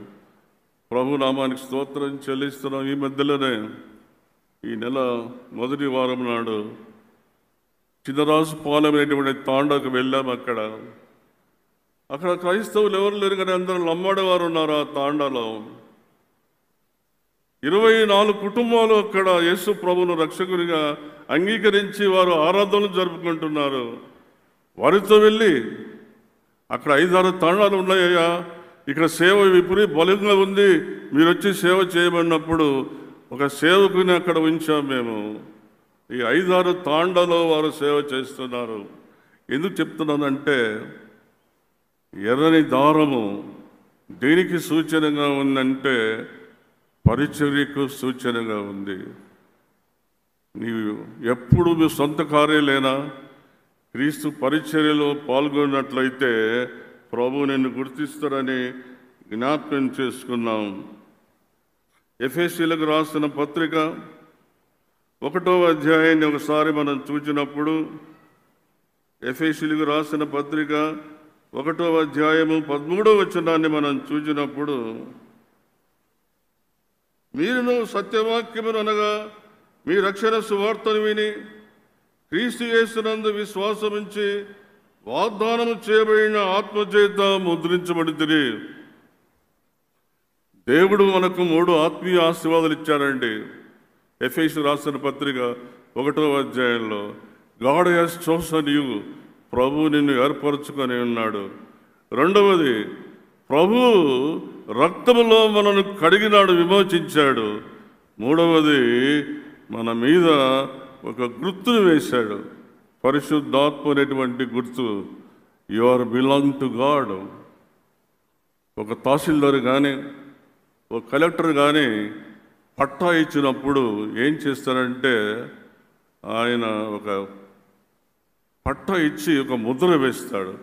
ప్రభునామానికి స్తోత్రం చెల్లిస్తున్నాం. ఈ మధ్యలోనే ఈ నెల మొదటి వారం నాడు చిన్నరాజుపాలెం అనేటువంటి తాండాకు వెళ్ళాం. అక్కడ క్రైస్తవులు ఎవరు లేరు, కానీ అందరూ నమ్మడవారు ఉన్నారు. ఆ తాండాలో 24 కుటుంబాలు అక్కడ యేసు ప్రభువును రక్షకునిగా అంగీకరించి వారు ఆరాధనలు జరుపుకుంటున్నారు. వారితో వెళ్ళి అక్కడ 5-6 తాండాలు ఉన్నాయ్యా, ఇక్కడ సేవ విపరీత బలంగా ఉంది, మీరు వచ్చి సేవ చేయమన్నప్పుడు ఒక సేవకుని అక్కడ ఉంచాం మేము. ఈ 5-6 తాండాలో వారు సేవ చేస్తున్నారు. ఎందుకు చెప్తున్నానంటే, ఎర్రని దారము దేనికి సూచనగా ఉందంటే పరిచర్యకు సూచనగా ఉంది. నీవు ఎప్పుడు మీ సొంత కార్యాలైనా క్రీస్తు పరిచర్యలో పాల్గొన్నట్లయితే ప్రభు నిన్ను గుర్తిస్తాడని జ్ఞాపకం చేసుకున్నాం. ఎఫెసీయులకు రాసిన పత్రిక 1వ అధ్యాయాన్ని ఒకసారి మనం చూసినప్పుడు, ఎఫెసీయులకు రాసిన పత్రిక 1వ అధ్యాయము 13వ వచనాన్ని మనం చూసినప్పుడు, మీరును సత్యవాక్యమును అనగా మీ రక్షణ సువార్తను విని క్రీస్తు యేసునందు విశ్వాసముంచి వాగ్దానము చేయబడిన ఆత్మచేత ముద్రించబడితిరి. దేవుడు మనకు 3 ఆత్మీయ ఆశీర్వాదాలు ఇచ్చారండి. ఎఫెసీయులకు రాసిన పత్రిక 1వ అధ్యాయంలో గాడ్ హస్ చోసన్ యు, ప్రభు నిన్ను ఏర్పరచుకొని ఉన్నాడు. 2వది, ప్రభు రక్తములో మనను కడిగినాడు, విమోచించాడు. 3వది, మన మీద ఒక గుర్తును వేశాడు, పరిశుద్ధాత్మ అనేటువంటి గుర్తు. You are belong to God. ఒక తహసీల్దార్ కానీ ఒక కలెక్టర్ కానీ పట్టా ఇచ్చినప్పుడు ఏం చేస్తారంటే, ఆయన ఒక పట్టా ఇచ్చి ఒక ముద్ర వేస్తాడు.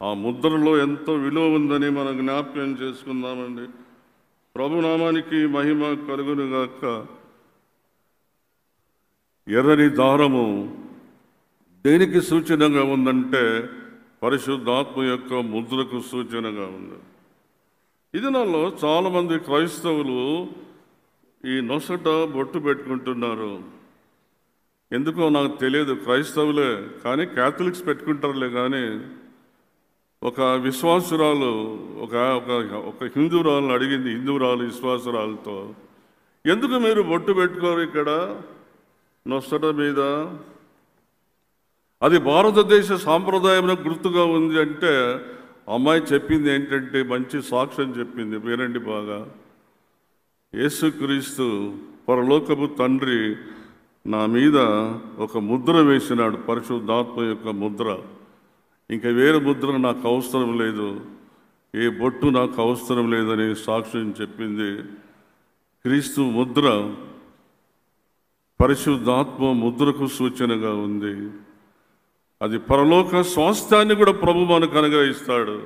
ఆ ముద్రలో ఎంతో విలువ ఉందని మనం జ్ఞాపకం చేసుకుందామండి. ప్రభునామానికి మహిమ కలుగునుగాక. ఎర్రని దారము దేనికి సూచనగా ఉందంటే పరిశుద్ధాత్మ యొక్క ముద్రకు సూచనగా ఉంది. ఇది నాలో చాలామంది క్రైస్తవులు ఈ నొసట బొట్టు పెట్టుకుంటున్నారు. ఎందుకో నాకు తెలియదు, క్రైస్తవులే కానీ క్యాథలిక్స్ పెట్టుకుంటారులే. కానీ ఒక విశ్వాసురాలు ఒక హిందువురాలను అడిగింది, హిందువురాలు విశ్వాసురాలతో, ఎందుకు మీరు బొట్టు పెట్టుకోరు ఇక్కడ నొసట మీద? అది భారతదేశ సాంప్రదాయం గుర్తుగా ఉంది అంటే, అమ్మాయి చెప్పింది ఏంటంటే మంచి సాక్ష్యం చెప్పింది. వినండి బాగా. యేసుక్రీస్తు పరలోకపు తండ్రి నా మీద ఒక ముద్ర వేసినాడు, పరిశుద్ధాత్మ యొక్క ముద్ర. ఇంకా వేరే ముద్ర నాకు అవసరం లేదు, ఏ బొట్టు నాకు అవసరం లేదని సాక్ష్యం చెప్పింది. క్రీస్తు ముద్ర పరిశుద్ధాత్మ ముద్రకు సూచనగా ఉంది. అది పరలోక స్వాస్థ్యాన్ని కూడా ప్రభు మనకు అనుగ్రహిస్తాడు.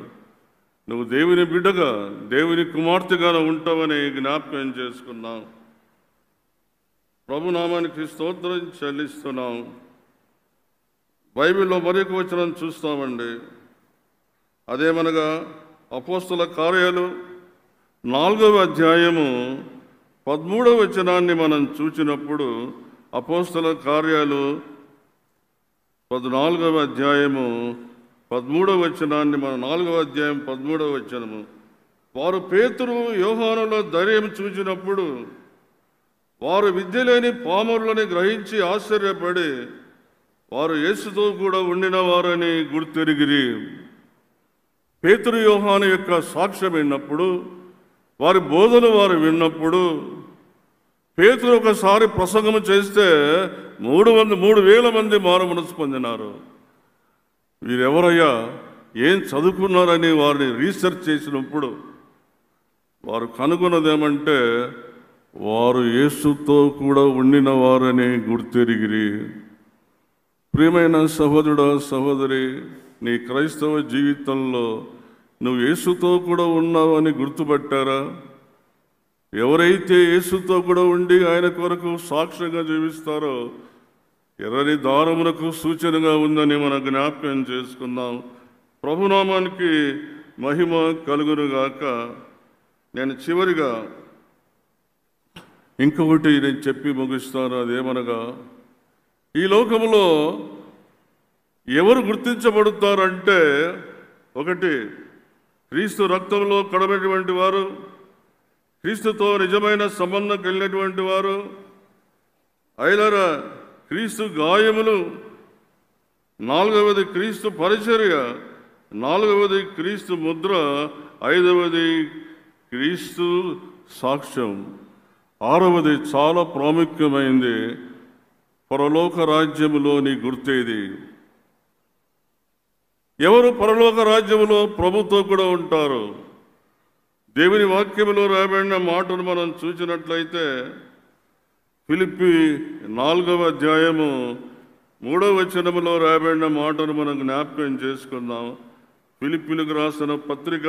నువ్వు దేవుని బిడ్డగా, దేవుని కుమార్తెగా ఉంటావని జ్ఞాపకం చేసుకున్నాం. ప్రభునామానికి స్తోత్రం చెల్లిస్తున్నాం. బైబిల్లో మరొక వచనం చూస్తామండి. అదేమనగా అపోస్తల కార్యాలు 4వ అధ్యాయము 13వ వచనాన్ని మనం చూసినప్పుడు, అపోస్తల కార్యాలు 14వ అధ్యాయము 13వ వచనాన్ని మన 4వ అధ్యాయం 13వ వచనము, వారు పేతురు యోహానుల ధైర్యం చూసినప్పుడు వారు విద్య లేని పామరులని గ్రహించి ఆశ్చర్యపడి వారు యేసుతో కూడా ఉండిన వారని గుర్తెరిగిరి. పేతురు యోహాను యొక్క సాక్ష్యం అయినప్పుడు వారి బోధలు వారు విన్నప్పుడు పేతురు ఒకసారి ప్రసంగం చేస్తే 3,000 మంది మారు మనసు పొందినారు. వీరెవరయ్యా, ఏం చదువుకున్నారని వారిని రీసెర్చ్ చేసినప్పుడు వారు కనుగొన్నదేమంటే వారు యేసుతో కూడా ఉండిన వారని గుర్తెరిగిరి. ప్రియమైన సహోదరుడా, సహోదరి, నీ క్రైస్తవ జీవితంలో నువ్వు యేసుతో కూడా ఉన్నావని గుర్తుపట్టారా? ఎవరైతే యేసుతో కూడా ఉండి ఆయన కొరకు సాక్ష్యంగా జీవిస్తారో ఎర్రని దారమునకు సూచనగా ఉందని మనం జ్ఞాపకం చేసుకుందాం. ప్రభునామానికి మహిమ కలుగునుగాక. నేను చివరిగా ఇంకొకటి నేను చెప్పి ముగిస్తాను. అదేమనగా, ఈ లోకంలో ఎవరు గుర్తించబడతారంటే, ఒకటి క్రీస్తు రక్తంలో కడబడినటువంటి వారు, క్రీస్తుతో నిజమైన సంబంధం కలిగినటువంటి వారు, ఐదవ క్రీస్తు గాయములు, 4వది క్రీస్తు పరిచర్య, 4వది క్రీస్తు ముద్ర, 5వది క్రీస్తు సాక్ష్యం, 6వది చాలా ప్రాముఖ్యమైనది పరలోక రాజ్యములోని గుర్తేది. ఎవరు పరలోక రాజ్యములో ప్రభుతో కూడా ఉంటారు? దేవుని వాక్యములో రాయబడిన మాటను మనం చూసినట్లయితే ఫిలిప్పీ 4వ అధ్యాయము 3వ వచనములో రాయబడిన మాటను మనం జ్ఞాపకం చేసుకుందాం. ఫిలిప్పీలకు రాసిన పత్రిక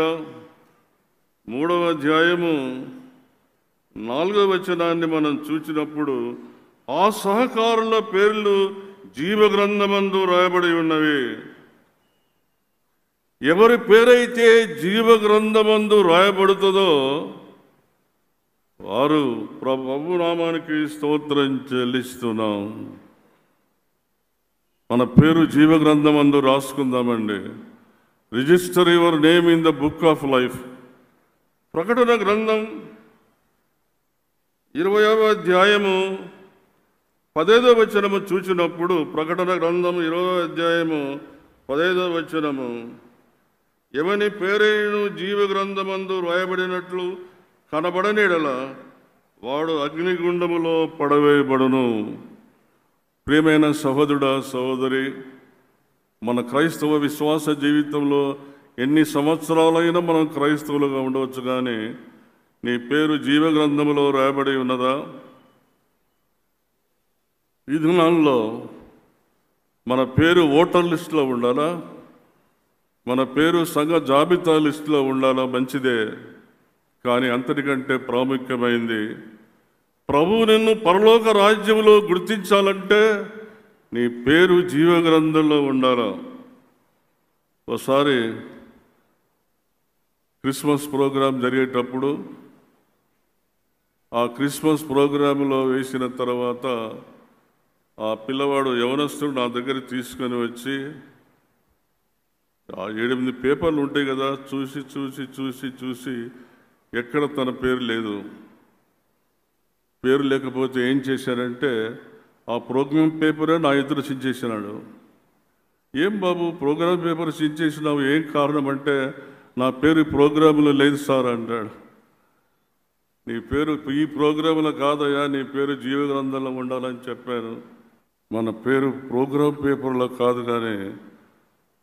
3వ అధ్యాయము 4వ వచనాన్ని మనం చూసినప్పుడు ఆ సహకారుల పేర్లు జీవగ్రంథమందు రాయబడి ఉన్నవి. ఎవరి పేరైతే జీవగ్రంథమందు రాయబడుతుందో వారు ప్రభు నామానికి స్తోత్రం చెల్లిస్తున్నాం. మన పేరు జీవగ్రంథమందు రాసుకుందామండి. Register your name in the book of life. ప్రకటన గ్రంథం 20వ అధ్యాయము 15వ వచనము చూసినప్పుడు, ప్రకటన గ్రంథం 20వ అధ్యాయము 15వ వచనము, ఎవని పేరైనను జీవగ్రంథమందు రాయబడినట్లు కనబడనేడల వాడు అగ్నిగుండములో పడవేయబడును. ప్రియమైన సహోదరుడా, సహోదరి, మన క్రైస్తవ విశ్వాస జీవితంలో ఎన్ని సంవత్సరాలైనా మనం క్రైస్తవులుగా ఉండవచ్చు, కానీ నీ పేరు జీవగ్రంథములో రాయబడి ఉన్నదా? ఈ దినాల్లో మన పేరు ఓటర్ లిస్టులో ఉండాలా? మన పేరు సంఘ జాబితా లిస్టులో ఉండాలా? మంచిదే, కానీ అంతటికంటే ప్రాముఖ్యమైంది ప్రభువు నిన్ను పరలోక రాజ్యంలో గుర్తించాలంటే నీ పేరు జీవగ్రంథంలో ఉండాలా. ఒకసారి క్రిస్మస్ ప్రోగ్రాం జరిగేటప్పుడు ఆ క్రిస్మస్ ప్రోగ్రాంలో వేసిన తర్వాత ఆ పిల్లవాడు యవనస్తుడు నా దగ్గర తీసుకొని వచ్చి, ఆ 7-8 పేపర్లు ఉంటాయి కదా, చూసి చూసి చూసి చూసి ఎక్కడ తన పేరు లేదు. పేరు లేకపోతే ఏం చేశాడంటే ఆ ప్రోగ్రామ్ పేపరే నా ఎదురు చించేసినాడు. ఏం బాబు ప్రోగ్రామ్ పేపర్ చించేసినావు, ఏం కారణం అంటే నా పేరు ప్రోగ్రాంలో లేదు సార్ అంటాడు. నీ పేరు ఈ ప్రోగ్రాంలో కాదయ్యా, నీ పేరు జీవగ్రంథంలో ఉండాలని చెప్పాను. మన పేరు ప్రోగ్రామ్ పేపర్లో కాదు, కానీ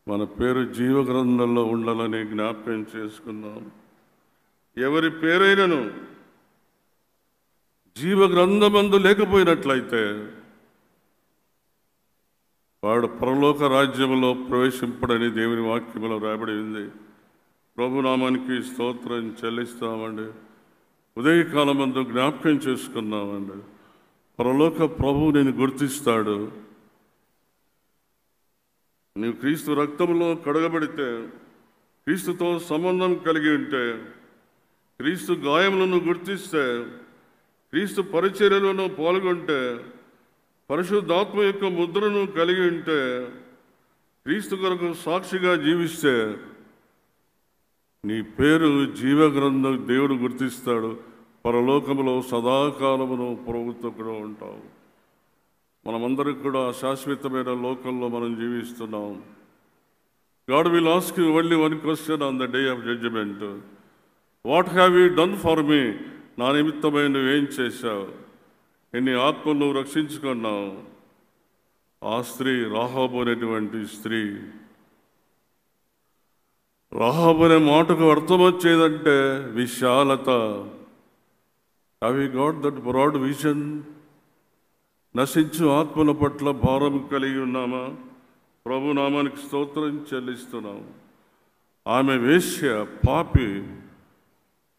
మన పేరు జీవగ్రంథంలో ఉండాలని జ్ఞాపకం చేసుకుందాం. ఎవరి పేరైనను జీవగ్రంథమందు లేకపోయినట్లయితే వాడు పరలోక రాజ్యంలో ప్రవేశింపడని దేవుని వాక్యములో రాయబడి ఉంది. ప్రభునామానికి స్తోత్రం చెల్లిస్తామండి. ఉదయకాలమందు జ్ఞాపకం చేసుకున్నామండి. పరలోక ప్రభువు నేను గుర్తిస్తాడు. నీవు క్రీస్తు రక్తంలో కడగబడితే, క్రీస్తుతో సంబంధం కలిగి ఉంటే, క్రీస్తు గాయములను గుర్తిస్తే, క్రీస్తు పరిచర్యలను పాల్గొంటే, పరిశుద్ధాత్మ యొక్క ముద్రను కలిగి ఉంటే, క్రీస్తు కొరకు సాక్షిగా జీవిస్తే నీ పేరు జీవగ్రంథం దేవుడు గుర్తిస్తాడు. పరలోకములో సదాకాలమును ప్రభుత్వం కూడా ఉంటావు. మనమందరికి కూడా శాశ్వతమైన లోకంలో మనం జీవిస్తున్నాం. God will ask you only one question on the day of judgment. What have you done for me? నా నిమిత్తమై నువ్వేం చేశావు? ఎన్ని ఆత్మలు నువ్వు రక్షించుకున్నావు? ఆ స్త్రీ, రాహాబు అనేటువంటి స్త్రీ, రాహాబు అనే మాటకు అర్థం వచ్చేదంటే విశాలత. Have you got that broad vision? నశించు ఆత్మల పట్ల భారం కలిగి ఉన్నామా? ప్రభు నామానికి స్తోత్రం చెల్లిస్తున్నాం. ఆమె వేశ్య, పాపి,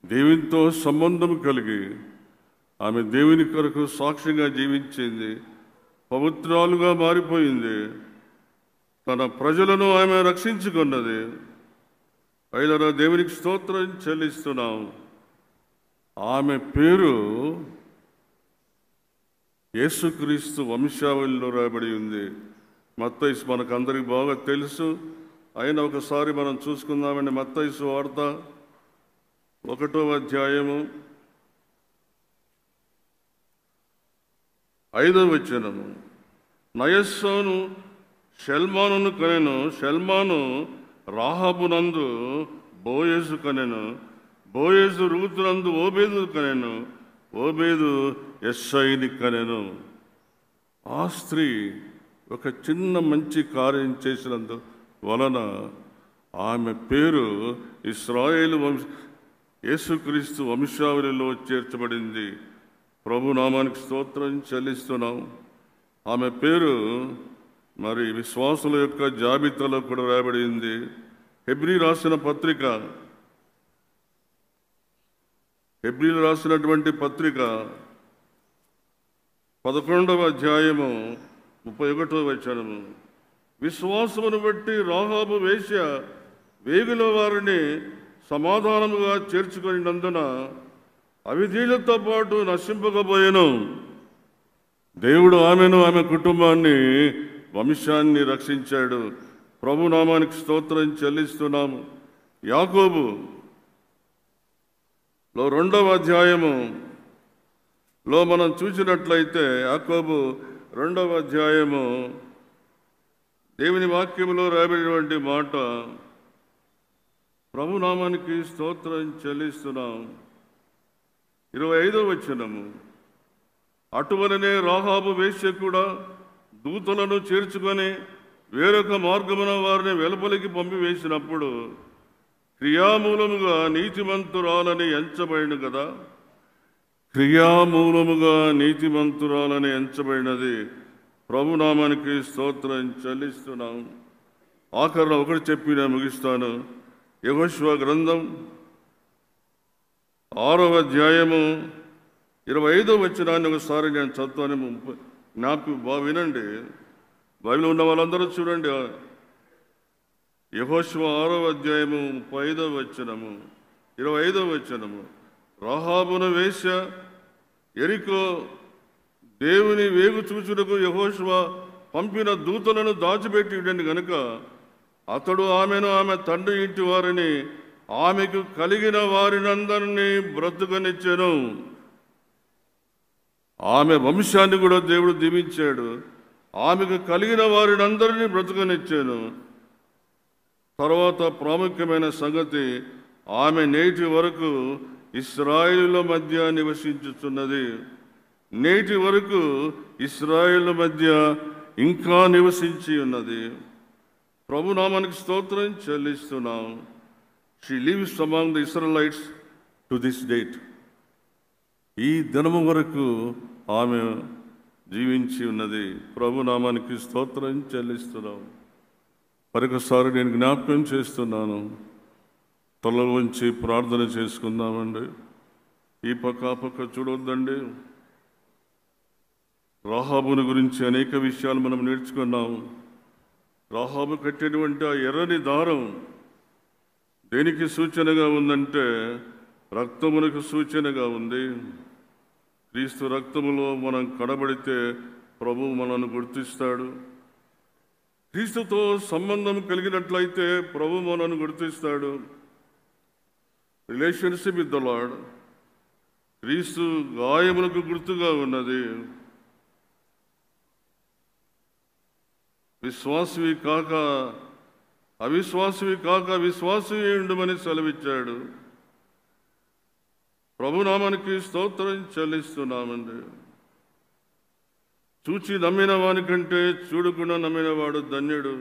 దేవునితో సంబంధం కలిగి ఆమె దేవుని కొరకు సాక్షిగా జీవించింది, పవిత్రాలుగా మారిపోయింది, తన ప్రజలను ఆమె రక్షించుకున్నది. అయినా దేవునికి స్తోత్రం చెల్లిస్తున్నాం. ఆమె పేరు యేసుక్రీస్తు వంశావళిలో రాయబడి ఉంది. మత్తయి మనకు అందరికి బాగా తెలుసు, అయినా ఒకసారి మనం చూసుకుందామండి. మత్తయి సువార్త 1వ అధ్యాయము 5వ వచనము. నయస్సోను షల్మానును కనెను, షల్మాను రాహాబునందు బోయేజు కనెను, బోయేజు రూతునందు ఓబేదు కనెను, ఓబేదు యెస్సయిని కనెను. ఆ స్త్రీ ఒక చిన్న మంచి కార్యం చేసినందు వలన ఆమె పేరు ఇశ్రాయేలు యేసుక్రీస్తు వంశావళిలో చేర్చబడింది. ప్రభు నామానికి స్తోత్రం చెల్లిస్తున్నాం. ఆమె పేరు మరి విశ్వాసుల యొక్క జాబితాలో కూడా రాయబడింది. హెబ్రీ రాసినటువంటి పత్రిక 11వ అధ్యాయము 31వ వచనము. విశ్వాసమును బట్టి రాహాబు వేశ్య వేగుల వారిని సమాధానముగా చేర్చుకునినందున అవిధీయులతో పాటు నశింపకపోయెను. దేవుడు ఆమెను, ఆమె కుటుంబాన్ని, వంశాన్ని రక్షించాడు. ప్రభు నామానికి స్తోత్రం చెల్లిస్తున్నాము. యాకోబులో 2వ అధ్యాయములో మనం చూసినట్లయితే, యాకోబు 2వ అధ్యాయము దేవుని వాక్యములో రాయబడినటువంటి మాట, ప్రభు నామానికి స్తోత్రం చెల్లిస్తున్నాం. 25వ వచనము. అటువలనే రాహాబు వేశ్య కూడా దూతలను చేర్చుకొని వేరొక మార్గమున వారిని వెలుపలికి పంపివేసినప్పుడు క్రియామూలముగా నీతిమంతురాలని ఎంచబడిన కదా. క్రియామూలముగా నీతిమంతురాలని ఎంచబడినది. ప్రభునామానికి స్తోత్రం చెల్లిస్తున్నాం. ఆఖరణ ఒకటి చెప్పి నేను ముగిస్తాను. యెహోషువ గ్రంథం 6వ అధ్యాయము 25వ వచనాన్ని ఒకసారి నేను చదువుతాను. నాకు బాగా వినండి. బైబిల్ ఉన్న వాళ్ళందరూ చూడండి. యెహోషువ 6వ అధ్యాయము 35వ వచనము 25వ వచనము. రాహాబును వేశ్య యెరికో దేవుని వేగు చూచుటకు యెహోషువ పంపిన దూతలను దాచిపెట్టి గనుక అతడు ఆమెను, ఆమె తండ్రి ఇంటి వారిని, ఆమెకు కలిగిన వారినందరినీ బ్రతుకనిచ్చెను. ఆమె వంశాన్ని కూడా దేవుడు దీవించాడు. ఆమెకు కలిగిన వారినందరినీ బ్రతుకనిచ్చాను. తర్వాత ప్రాముఖ్యమైన సంగతి, ఆమె నేటి వరకు ఇశ్రాయేలుల మధ్య నివసించుచున్నది. నేటి వరకు ఇశ్రాయేలుల మధ్య ఇంకా నివసించి ఉన్నది. ప్రభునామానికి స్తోత్రం చెల్లిస్తున్నాం. She lives among the Israelites to this date. ఈ దినము వరకు ఆమె జీవించి ఉన్నది. ప్రభునామానికి స్తోత్రం చెల్లిస్తున్నాం. మరొకసారి నేను జ్ఞాపకం చేస్తున్నాను. తల వంచి ప్రార్థన చేసుకుందామండి. ఈ పక్క ఆ పక్క చూడొద్దండి. రాహాబుని గురించి అనేక విషయాలు మనం నేర్చుకున్నాం. రాహాబు కట్టేటువంటి ఆ ఎర్రని దారం దేనికి సూచనగా ఉందంటే రక్తమునకు సూచనగా ఉంది. క్రీస్తు రక్తములో మనం కడబడితే ప్రభువు మనల్ని గుర్తిస్తాడు. క్రీస్తుతో సంబంధం కలిగినట్లయితే ప్రభువు మనల్ని గుర్తిస్తాడు. Relationship with the lord. క్రీస్తు గాయములకు గుర్తుగా ఉన్నది. విశ్వాసవి కాక అవిశ్వాసవి కాక విశ్వాసవి ఉండమని సెలవిచ్చాడు. ప్రభునామానికి స్తోత్రం చెల్లిస్తున్నామండి. చూచి నమ్మిన వాని కంటే చూడకుండా నమ్మినవాడు ధన్యుడు.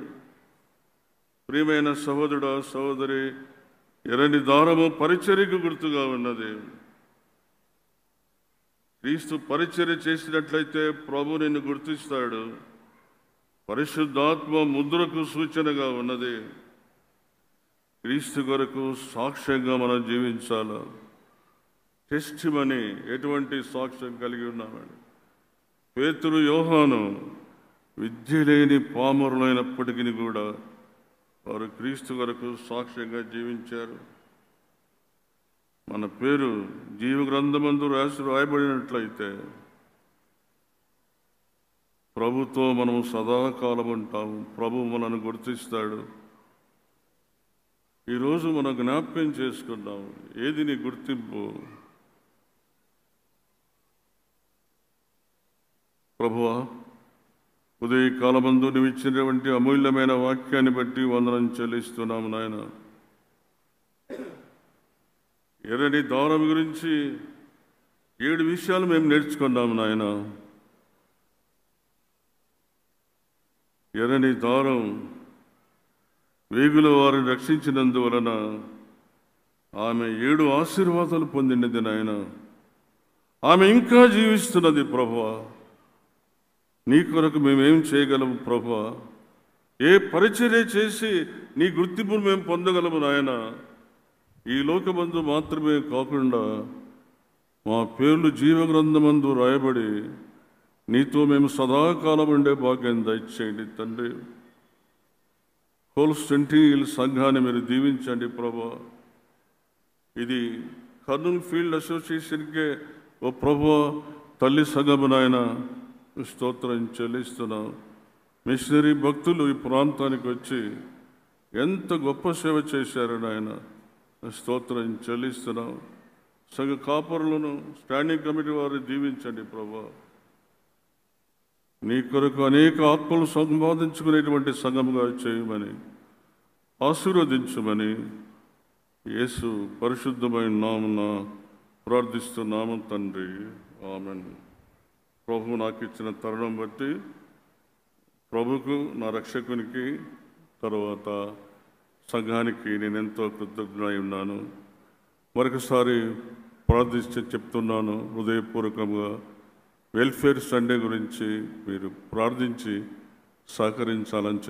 ప్రియమైన సహోదరుడా, సహోదరి, ఎర్రని దారము పరిచర్యకు గుర్తుగా ఉన్నది. క్రీస్తు పరిచర్య చేసినట్లయితే ప్రభు నిన్ను గుర్తిస్తాడు. పరిశుద్ధాత్మ ముద్రకు సూచనగా ఉన్నది. క్రీస్తు కొరకు సాక్ష్యంగా మనం జీవించాలి. టెస్టిమనీ, ఎటువంటి సాక్ష్యం కలిగి ఉన్నామండి. పేతురు, యోహాను విద్య లేని పామరులైనప్పటికీ కూడా వారు క్రీస్తు కొరకు సాక్ష్యంగా జీవించారు. మన పేరు జీవ గ్రంథమందు రాయబడినట్లయితే ప్రభుతో మనం సదాకాలం ఉంటాము. ప్రభు మనను గుర్తిస్తాడు. ఈరోజు మనం జ్ఞాపకం చేసుకున్నాం. ఏది నీ గుర్తింపు? ప్రభువా, ఉదయకాలమందు నువ్వు ఇచ్చినటువంటి అమూల్యమైన వాక్యాన్ని బట్టి వందనం చెల్లిస్తున్నాము నాయన. ఎర్రని దారం గురించి 7 విషయాలు మేము నేర్చుకున్నాము నాయన. ఎర్రని దారం వేగుల వారిని రక్షించినందువలన ఆమె 7 ఆశీర్వాదాలు పొందినది నాయన. ఆమె ఇంకా జీవిస్తున్నది ప్రభువా. నీ కొరకు మేమేం చేయగలము ప్రభువా? ఏ పరిచర్య చేసి నీ గుర్తింపును మేము పొందగలము నాయన? ఈ లోకమందు మాత్రమే కాకుండా మా పేర్లు జీవగ్రంథమందు రాయబడి నీతో మేము సదాకాలం ఉండే భాగ్యం దయచేయండి తండ్రి. హోల్ సెంటినల్ సంఘాన్ని మీరు దీవించండి ప్రభువా. ఇది కర్నూలు ఫీల్డ్ అసోసియేషన్కే ఓ ప్రభువా తల్లి సంఘము నాయన స్తోత్రం చెల్లిస్తున్నాం. మిషనరీ భక్తులు ఈ ప్రాంతానికి వచ్చి ఎంత గొప్ప సేవ చేశారు నాయన. స్తోత్రం చెల్లిస్తున్నాం. సంఘ కాపరులను, స్టాండింగ్ కమిటీ వారిని దీవించండి ప్రభువా. నీ కొరకు అనేక ఆత్మలు సంపాదించుకునేటువంటి సంఘముగా చేయమని, ఆశీర్వదించమని యేసు పరిశుద్ధమైన నామమున ప్రార్థిస్తున్నాము తండ్రి. ఆమెన్. ప్రభు నాకు ఇచ్చిన తరుణం బట్టి ప్రభుకు, నా రక్షకునికి, తర్వాత సంఘానికి నేను ఎంతో కృతజ్ఞుడై ఉన్నాను. మరొకసారి ప్రార్థించి చెప్తున్నాను హృదయపూర్వకంగా. వెల్ఫేర్ సండే గురించి మీరు ప్రార్థించి సహకరించాలని